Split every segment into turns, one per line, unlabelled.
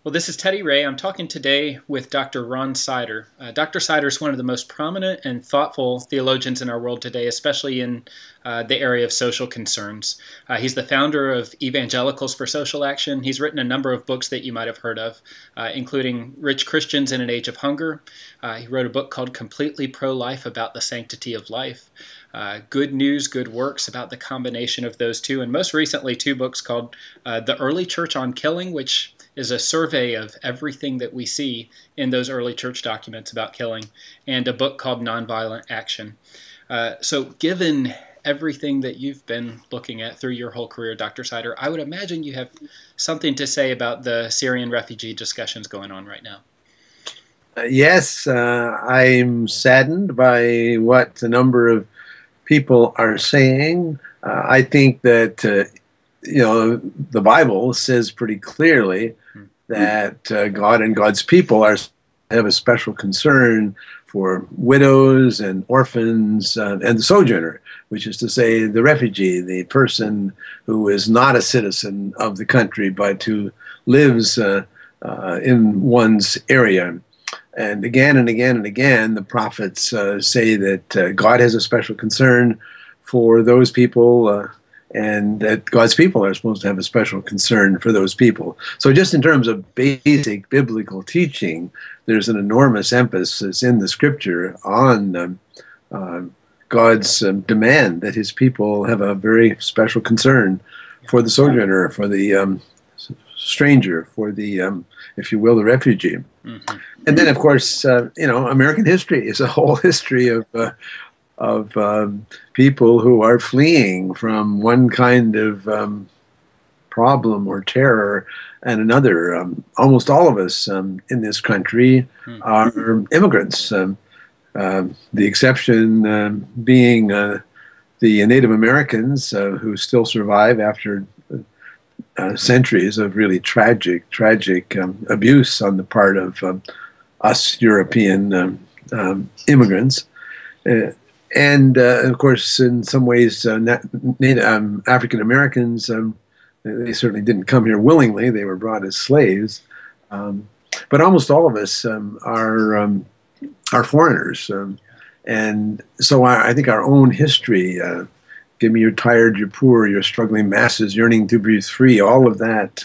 Well, this is Teddy Ray. I'm talking today with Dr. Ron Sider. Dr. Sider is one of the most prominent and thoughtful theologians in our world today, especially in the area of social concerns. He's the founder of Evangelicals for Social Action. He's written a number of books that you might have heard of, including Rich Christians in an Age of Hunger. He wrote a book called Completely Pro-Life about the sanctity of life. Good News, Good Works about the combination of those two, and most recently two books called The Early Church on Killing, which is a survey of everything that we see in those early church documents about killing, and a book called Nonviolent Action. So given everything that you've been looking at through your whole career, Dr. Sider, I would imagine you have something to say about the Syrian refugee discussions going on right now.
Yes, I'm saddened by what a number of people are saying. I think that, the Bible says pretty clearly that God and God's people have a special concern for widows and orphans and the sojourner, which is to say the refugee, the person who is not a citizen of the country but who lives in one's area. And again and again and again, the prophets say that God has a special concern for those people and that God's people are supposed to have a special concern for those people. So just in terms of basic biblical teaching, there's an enormous emphasis in the scripture on God's demand that his people have a very special concern for the sojourner, for the stranger, for the, if you will, the refugee. Mm-hmm. And then, of course, American history is a whole history of people who are fleeing from one kind of problem or terror and another. Almost all of us in this country are immigrants. The exception being the Native Americans who still survive after centuries of really tragic abuse on the part of us European immigrants. And of course, in some ways, African Americans, they certainly didn't come here willingly. They were brought as slaves. But almost all of us are foreigners. And so I think our own history, give me your tired, your poor, your struggling masses yearning to breathe free, all of that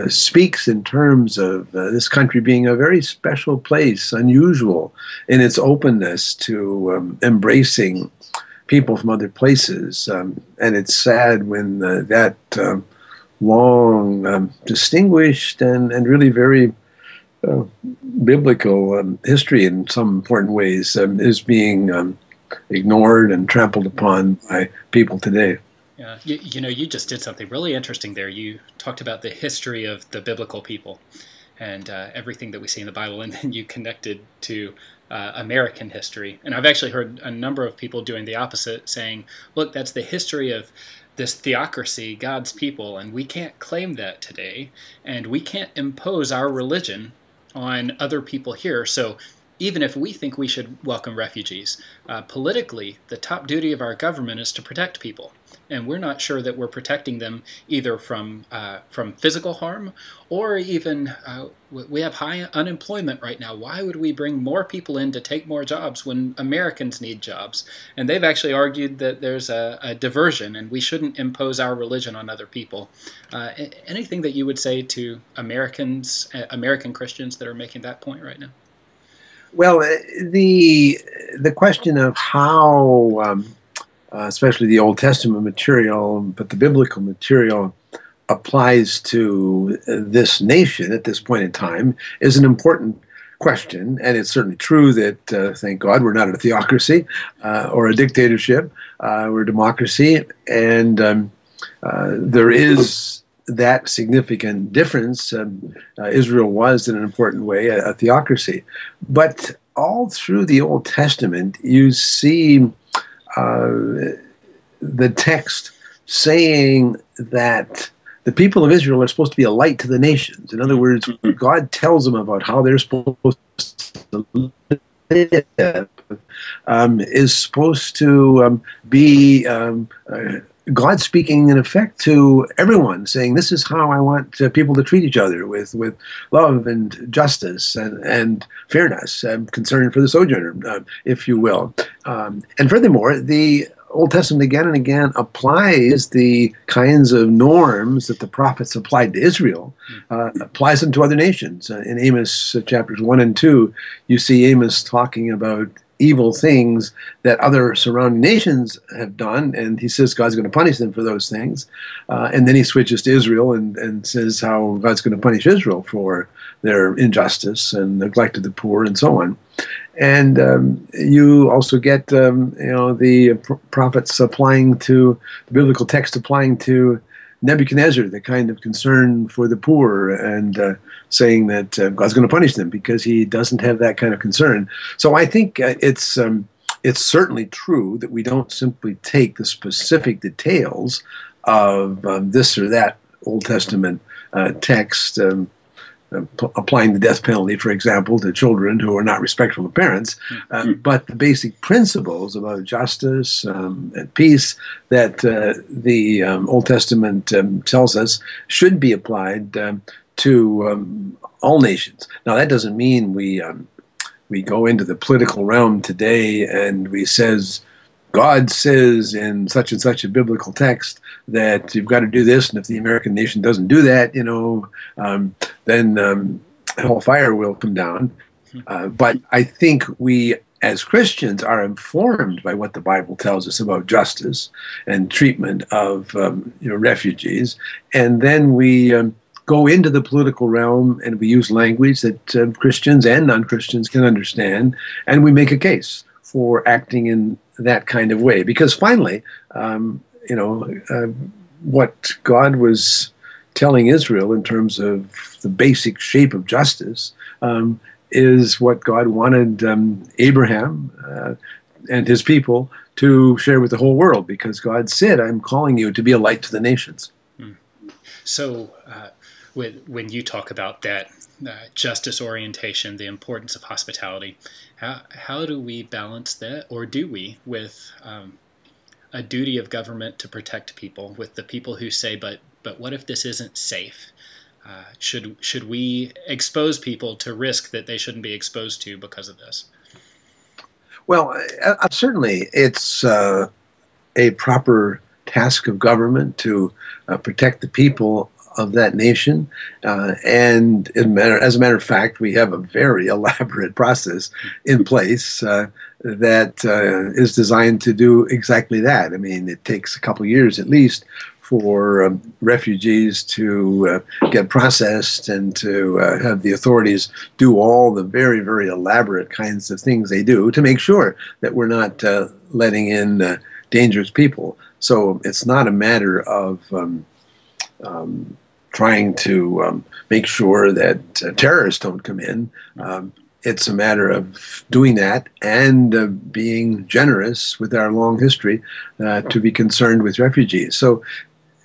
speaks in terms of this country being a very special place, unusual in its openness to embracing people from other places. And it's sad when that long, distinguished, and really very biblical history in some important ways is being ignored and trampled upon by people today.
Yeah, you just did something really interesting there. You talked about the history of the biblical people and everything that we see in the Bible, and then you connected to American history. And I've actually heard a number of people doing the opposite, saying, look, that's the history of this theocracy, God's people, and we can't claim that today, and we can't impose our religion on other people here. So even if we think we should welcome refugees, politically, the top duty of our government is to protect people. And we're not sure that we're protecting them either from physical harm or even we have high unemployment right now. Why would we bring more people in to take more jobs when Americans need jobs? And they've actually argued that there's a diversion and we shouldn't impose our religion on other people. Anything that you would say to Americans, American Christians that are making that point right now?
Well, the question of how especially the Old Testament material, but the biblical material applies to this nation at this point in time is an important question. And it's certainly true that, thank God, we're not a theocracy or a dictatorship. We're a democracy. And there is that significant difference. Israel was, in an important way, a theocracy. But all through the Old Testament, you see the text saying that the people of Israel are supposed to be a light to the nations. In other words, God tells them about how they're supposed to live, is supposed to be God speaking in effect to everyone, saying, "This is how I want people to treat each other, with love and justice and fairness, concern for the sojourner, if you will." And furthermore, the Old Testament again and again applies the kinds of norms that the prophets applied to Israel, applies them to other nations. In Amos chapters 1 and 2, you see Amos talking about evil things that other surrounding nations have done, and he says God's going to punish them for those things. And then he switches to Israel and says how God's going to punish Israel for their injustice and neglect of the poor and so on. And you also get the prophets applying to the biblical text, applying to Nebuchadnezzar the kind of concern for the poor, and saying that God's going to punish them because he doesn't have that kind of concern. So I think it's certainly true that we don't simply take the specific details of this or that Old Testament text, applying the death penalty, for example, to children who are not respectful of parents, but the basic principles about justice and peace that the Old Testament tells us should be applied to all nations. Now, that doesn't mean we go into the political realm today and we says, God says in such and such a biblical text that you've got to do this, and if the American nation doesn't do that, then hellfire will come down. But I think we, as Christians, are informed by what the Bible tells us about justice and treatment of refugees, and then we go into the political realm and we use language that Christians and non-Christians can understand, and we make a case for acting in that kind of way. Because finally, what God was telling Israel in terms of the basic shape of justice is what God wanted Abraham and his people to share with the whole world, because God said, "I'm calling you to be a light to the nations."
So when you talk about that justice orientation, the importance of hospitality, how do we balance that, or do we, with a duty of government to protect people, with the people who say, but what if this isn't safe? Should we expose people to risk that they shouldn't be exposed to because of this?
Well, certainly it's a proper task of government to protect the people of that nation, and as a matter of fact, we have a very elaborate process in place that is designed to do exactly that. I mean, it takes a couple years at least for refugees to get processed and to have the authorities do all the very, very elaborate kinds of things they do to make sure that we're not letting in dangerous people. So it's not a matter of trying to make sure that terrorists don't come in. It's a matter of doing that and being generous with our long history to be concerned with refugees. So,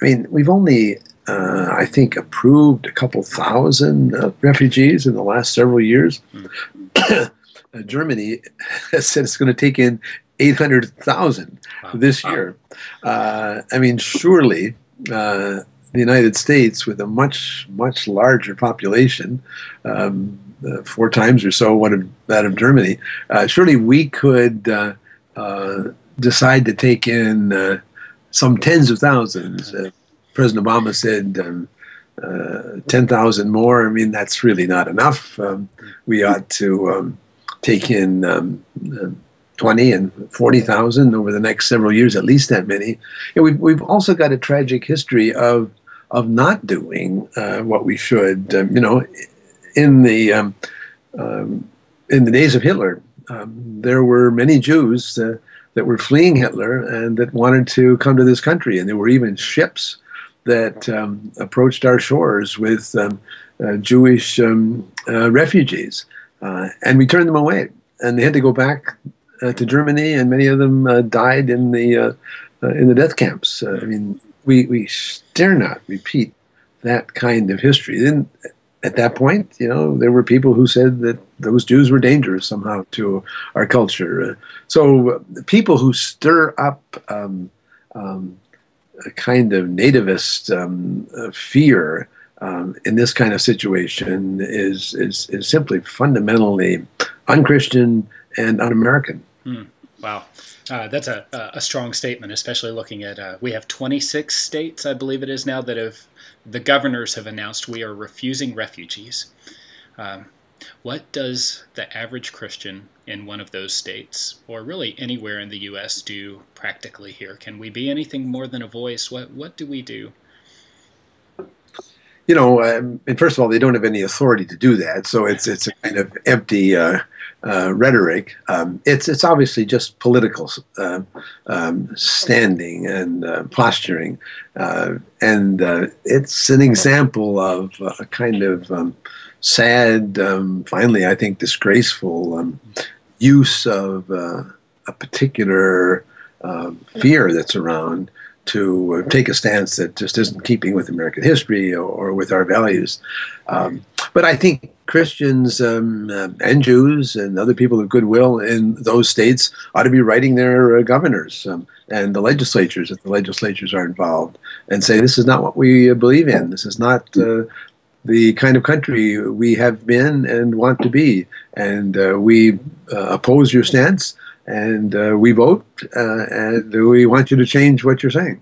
I mean, we've only, I think, approved a couple thousand refugees in the last several years. Germany has said it's going to take in 800,000 this year. I mean, surely the United States, with a much, much larger population, 4 times or so what of that of Germany, surely we could decide to take in some tens of thousands. President Obama said 10,000 more. I mean, that's really not enough. We ought to take in 20 and 40,000 over the next several years, at least that many. And we've also got a tragic history of not doing what we should. In the days of Hitler, there were many Jews that were fleeing Hitler and that wanted to come to this country, and there were even ships that approached our shores with Jewish refugees, and we turned them away, and they had to go back to Germany, and many of them died in the death camps. I mean, we dare not repeat that kind of history. Then, at that point, there were people who said that those Jews were dangerous somehow to our culture. So people who stir up a kind of nativist fear in this kind of situation is simply fundamentally unchristian and un-American.
Hmm. Wow. That's a strong statement, especially looking at we have 26 states, I believe it is now, that have the governors have announced we are refusing refugees. Um, what does the average Christian in one of those states, or really anywhere in the U.S., do practically here? Can we be anything more than a voice? What do we do?
And first of all, they don't have any authority to do that, so it's a kind of empty rhetoric. It's obviously just political standing and posturing, and it's an example of a kind of sad, finally, I think, disgraceful use of a particular fear that's around to take a stance that just isn't keeping with American history or with our values. But I think Christians and Jews and other people of goodwill in those states ought to be writing their governors and the legislatures, if the legislatures are involved, and say, this is not what we believe in. This is not the kind of country we have been and want to be. And we oppose your stance, and we vote, and we want you to change what you're saying.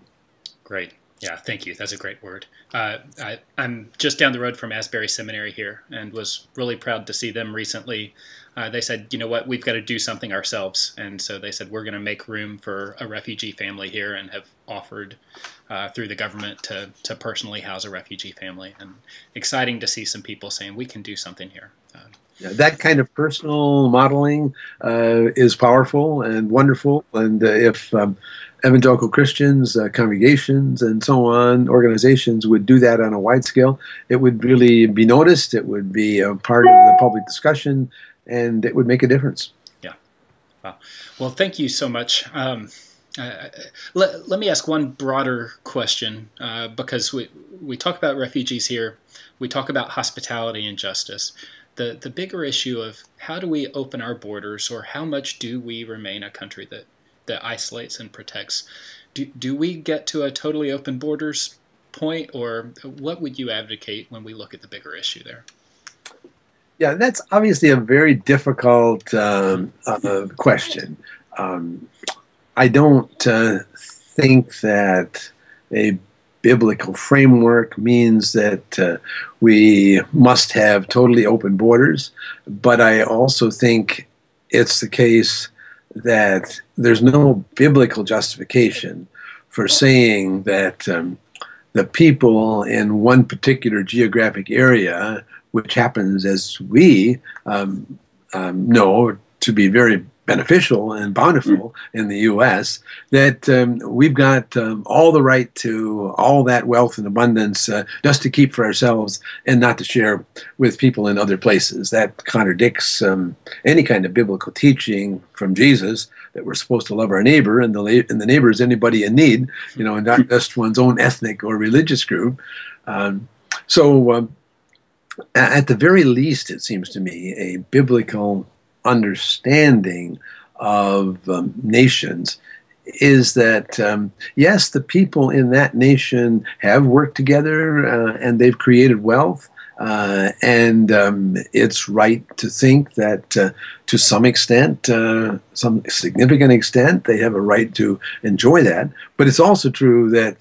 Great. Yeah, thank you. That's a great word. I'm just down the road from Asbury Seminary here, and was really proud to see them recently. They said, you know what, we've got to do something ourselves. And so they said, we're going to make room for a refugee family here, and have offered through the government to personally house a refugee family. And exciting to see some people saying, we can do something here.
Yeah, that kind of personal modeling is powerful and wonderful. And if evangelical Christians, congregations, and so on, organizations would do that on a wide scale, it would really be noticed. It would be a part of the public discussion, and it would make a difference.
Yeah. Wow. Well, thank you so much. Let me ask one broader question, because we talk about refugees here. We talk about hospitality and justice. The bigger issue of how do we open our borders, or how much do we remain a country that isolates and protects? Do we get to a totally open borders point, or what would you advocate when we look at the bigger issue there?
Yeah, that's obviously a very difficult question. I don't think that a biblical framework means that we must have totally open borders, but I also think it's the case that there's no biblical justification for saying that the people in one particular geographic area, which happens, as we know, to be very beneficial and bountiful in the U.S., that we've got all the right to all that wealth and abundance just to keep for ourselves and not to share with people in other places. That contradicts any kind of biblical teaching from Jesus that we're supposed to love our neighbor, and the neighbor is anybody in need, and not just one's own ethnic or religious group. So at the very least, it seems to me, a biblical understanding of nations is that, yes, the people in that nation have worked together and they've created wealth, and it's right to think that to some extent, some significant extent, they have a right to enjoy that. But it's also true that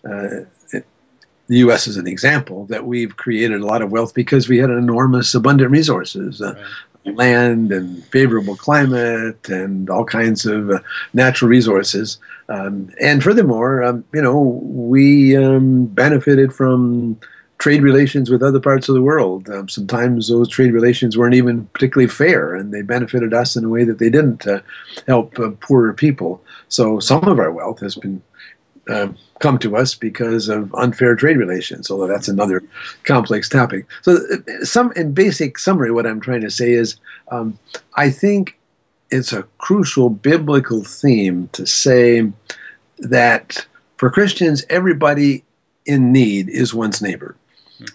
the U.S. is an example, that we've created a lot of wealth because we had enormous abundant resources. Right. Land and favorable climate and all kinds of natural resources. And furthermore, we benefited from trade relations with other parts of the world. Sometimes those trade relations weren't even particularly fair, and they benefited us in a way that they didn't help poorer people. So some of our wealth has been come to us because of unfair trade relations, although that's another complex topic. So in basic summary, what I'm trying to say is I think it's a crucial biblical theme to say that for Christians, everybody in need is one's neighbor.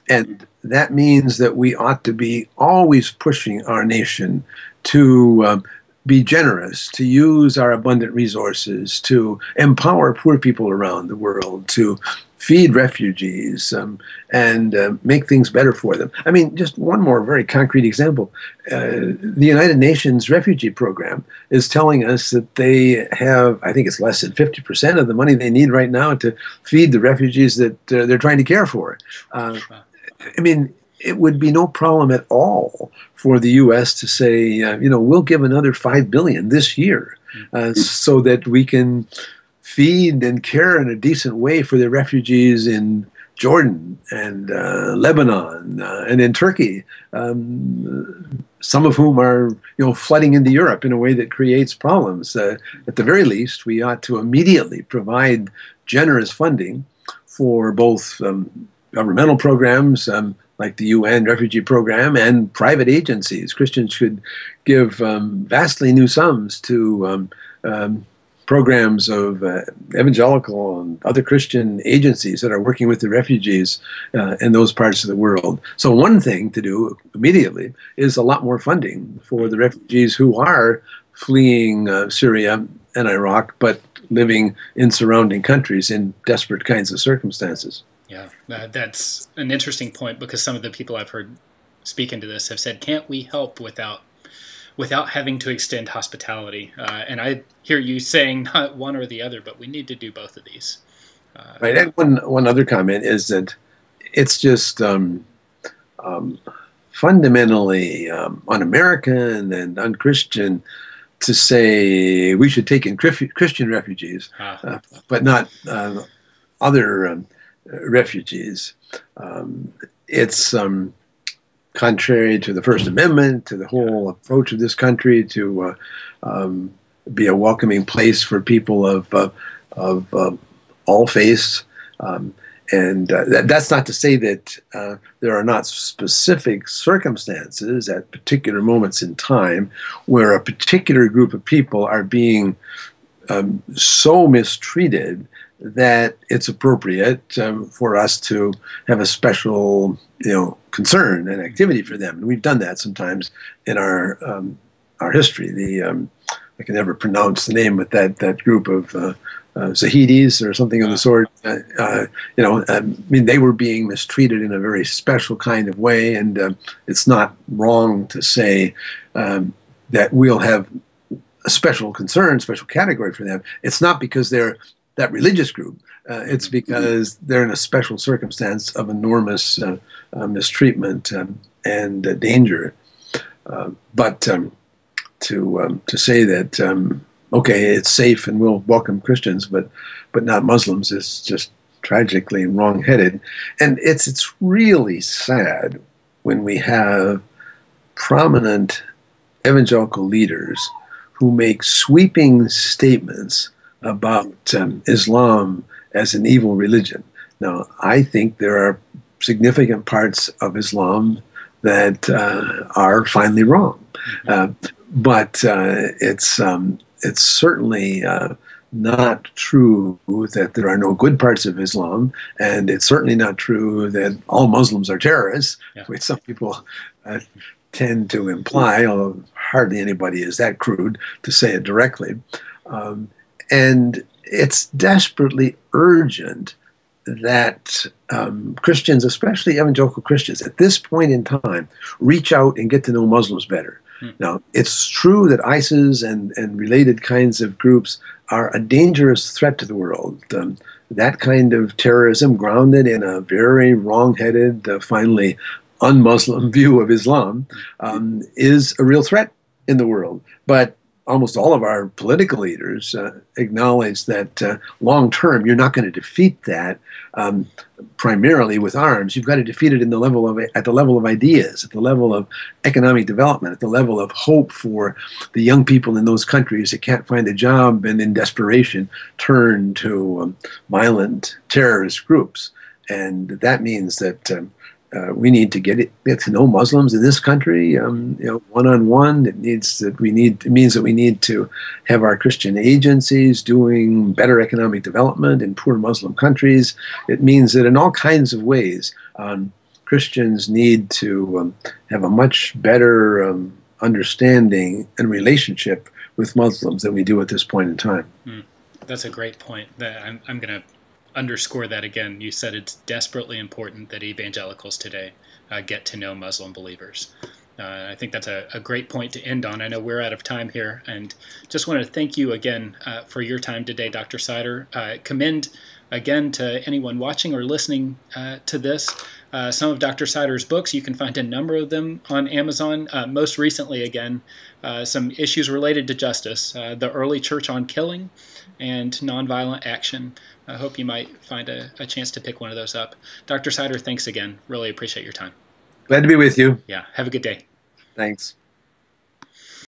And that means that we ought to be always pushing our nation to be generous, to use our abundant resources to empower poor people around the world, to feed refugees, and make things better for them. I mean, just one more very concrete example. The United Nations Refugee Program is telling us that they have, I think it's less than 50% of the money they need right now to feed the refugees that they're trying to care for. I mean, it would be no problem at all for the U.S. to say, we'll give another $5 billion this year so that we can feed and care in a decent way for the refugees in Jordan and Lebanon and in Turkey, some of whom are flooding into Europe in a way that creates problems. At the very least, we ought to immediately provide generous funding for both governmental programs like the UN Refugee Program and private agencies. Christians should give vastly new sums to programs of evangelical and other Christian agencies that are working with the refugees in those parts of the world. So one thing to do immediately is a lot more funding for the refugees who are fleeing Syria and Iraq, but living in surrounding countries in desperate kinds of circumstances.
Yeah, that's an interesting point, because some of the people I've heard speak into this have said, can't we help without having to extend hospitality? And I hear you saying not one or the other, but we need to do both of these.
Right. And one other comment is that it's just fundamentally un-American and un-Christian to say we should take in Christian refugees, but not other refugees. It's contrary to the First Amendment, to the whole approach of this country to be a welcoming place for people of all faiths. And that's not to say that there are not specific circumstances at particular moments in time where a particular group of people are being so mistreated that it's appropriate for us to have a special, concern and activity for them. And we've done that sometimes in our history. I can never pronounce the name, but that group of Zahidi's or something of the sort. They were being mistreated in a very special kind of way, and it's not wrong to say that we'll have a special concern, special category for them. It's not because they're that religious group. It's because they're in a special circumstance of enormous mistreatment and danger. But to say that okay, it's safe and we'll welcome Christians, but not Muslims is just tragically wrong-headed. And it's really sad when we have prominent evangelical leaders who make sweeping statements about Islam as an evil religion. Now, I think there are significant parts of Islam that are finally wrong, but it's certainly not true that there are no good parts of Islam, and it's certainly not true that all Muslims are terrorists, which some people tend to imply, although hardly anybody is that crude to say it directly. And it's desperately urgent that Christians, especially evangelical Christians, at this point in time, reach out and get to know Muslims better. Now, it's true that ISIS and related kinds of groups are a dangerous threat to the world. That kind of terrorism, grounded in a very wrong-headed, finally un-Muslim view of Islam, is a real threat in the world. But almost all of our political leaders acknowledge that long-term, you're not going to defeat that primarily with arms. You've got to defeat it at the level of ideas, at the level of economic development, at the level of hope for the young people in those countries that can't find a job and in desperation turn to violent terrorist groups. And that means that we need to get to know Muslims in this country, one-on-one. It means that we need to have our Christian agencies doing better economic development in poor Muslim countries. It means that in all kinds of ways, Christians need to have a much better understanding and relationship with Muslims than we do at this point in time.
That's a great point. I'm going to underscore that again. You said it's desperately important that evangelicals today get to know Muslim believers. I think that's a great point to end on. I know we're out of time here, and just want to thank you again for your time today, Dr. Sider. Commend again to anyone watching or listening to this. Some of Dr. Sider's books, you can find a number of them on Amazon. Most recently, again, some issues related to justice, the early church on killing and nonviolent action. I hope you might find a chance to pick one of those up. Dr. Sider, thanks again. Really appreciate your time.
Glad to be with you.
Yeah, have a good day.
Thanks.